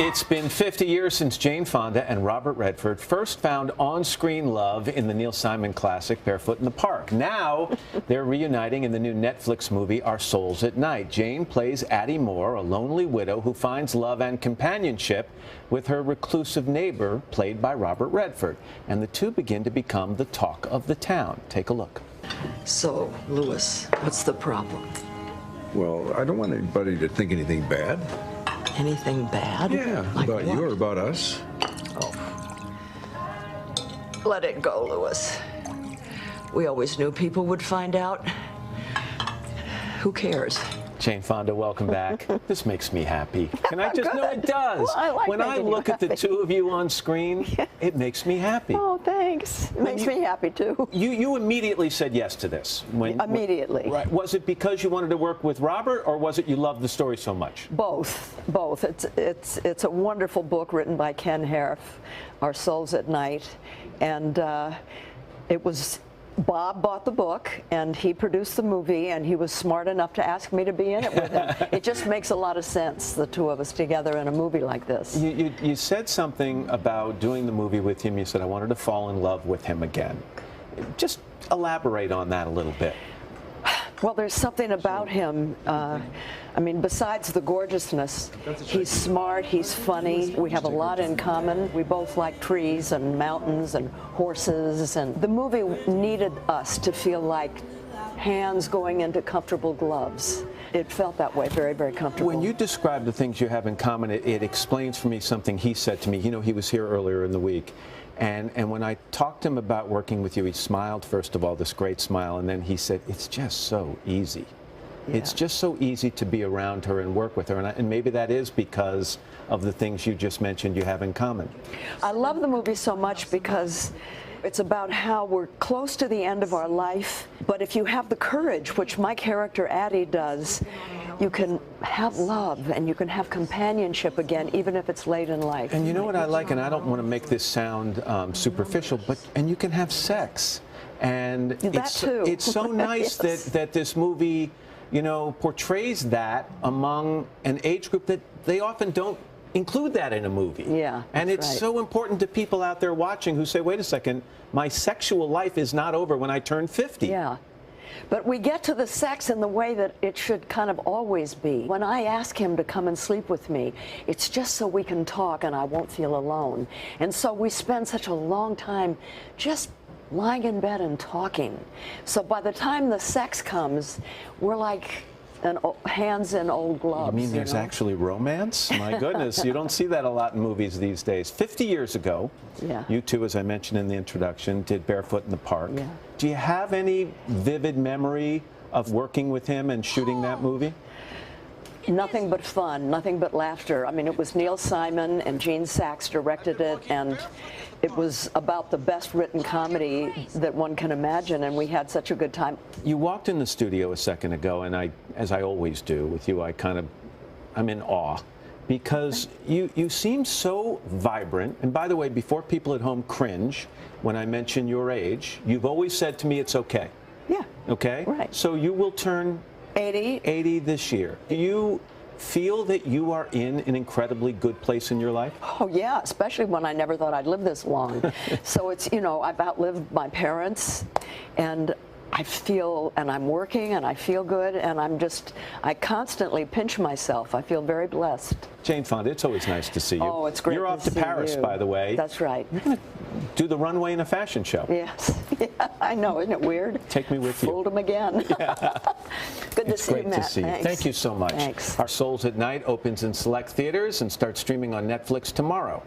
It's been 50 years since Jane Fonda and Robert Redford first found on-screen love in the Neil Simon classic Barefoot in the Park. Now, they're reuniting in the new Netflix movie Our Souls at Night. Jane plays Addie Moore, a lonely widow who finds love and companionship with her reclusive neighbor, played by Robert Redford. And the two begin to become the talk of the town. Take a look. So, Louis, what's the problem? Well, I don't want anybody to think anything bad. Anything bad? Yeah, like about what? you or about us. Oh. Let it go, Louis. We always knew people would find out. Who cares? Jane Fonda, welcome back. This makes me happy. Can I just Good. know it does? Well, I like when I making you look at the happy. two of you on screen, it makes me happy. Oh, thanks. It makes me happy, too. You immediately said yes to this. Immediately. Right. Was it because you wanted to work with Robert, or was it you loved the story so much? Both. It's a wonderful book written by Ken Harif, Our Souls at Night, and it was. Bob bought the book, and he produced the movie, and he was smart enough to ask me to be in it with him. It just makes a lot of sense, the two of us together in a movie like this. You said something about doing the movie with him. You said, I wanted to fall in love with him again. Just elaborate on that a little bit. Well, there's something about him. I mean, besides the gorgeousness, he's smart, he's funny. We have a lot in common. We both like trees and mountains and horses. And the movie needed us to feel like hands going into comfortable gloves. It felt that way, very, very comfortable. When you describe the things you have in common, it explains for me something he said to me. You know, he was here earlier in the week. And when I talked to him about working with you, he smiled, first of all, this great smile, and then he said, it's just so easy. Yeah. It's just so easy to be around her and work with her, and maybe that is because of the things you just mentioned you have in common. I love the movie so much because it's about how we're close to the end of our life, but if you have the courage, which my character Addie does, you can have love and you can have companionship again, even if it's late in life. And you know what I like, and I don't want to make this sound superficial, and you can have sex. And that too. It's so nice Yes. that this movie, you know, portrays that among an age group that they often don't include that in a movie. Yeah, and it's right. so important to people out there watching who say, wait a second, my sexual life is not over when I turn 50. Yeah. But we get to the sex in the way that it should kind of always be. When I ask him to come and sleep with me, it's just so we can talk and I won't feel alone. And so we spend such a long time just lying in bed and talking. So by the time the sex comes, we're like hands in old gloves. You mean there's actually romance? My goodness, you don't see that a lot in movies these days. 50 years ago, yeah. You two, as I mentioned in the introduction, did Barefoot in the Park. Yeah. Do you have any vivid memory of working with him and shooting that movie? Nothing but fun, nothing but laughter. I mean, it was Neil Simon and Gene Saks directed it, and it was about the best written comedy that one can imagine, and we had such a good time. You walked in the studio a second ago, and as I always do with you, I'm in awe, because you seem so vibrant. And by the way, before people at home cringe when I mention your age, you've always said to me it's okay. Yeah. Okay? Right. So you will turn 80 this year. Do you feel that you are in an incredibly good place in your life? Oh, yeah, especially when I never thought I'd live this long. So it's, you know, I've outlived my parents, and I feel, and I'm working, and I feel good, and I constantly pinch myself. I feel very blessed. Jane Fonda, it's always nice to see you. Oh, it's great You're off to see Paris, you. by the way. That's right. You're going to do the runway in a fashion show. Yes. Yeah, I know. Isn't it weird? Take me with you. Fooled him again. Yeah. Good to see you, Matt. It's great to see you. Thanks. Thank you so much. Thanks. Our Souls at Night opens in select theaters and starts streaming on Netflix tomorrow.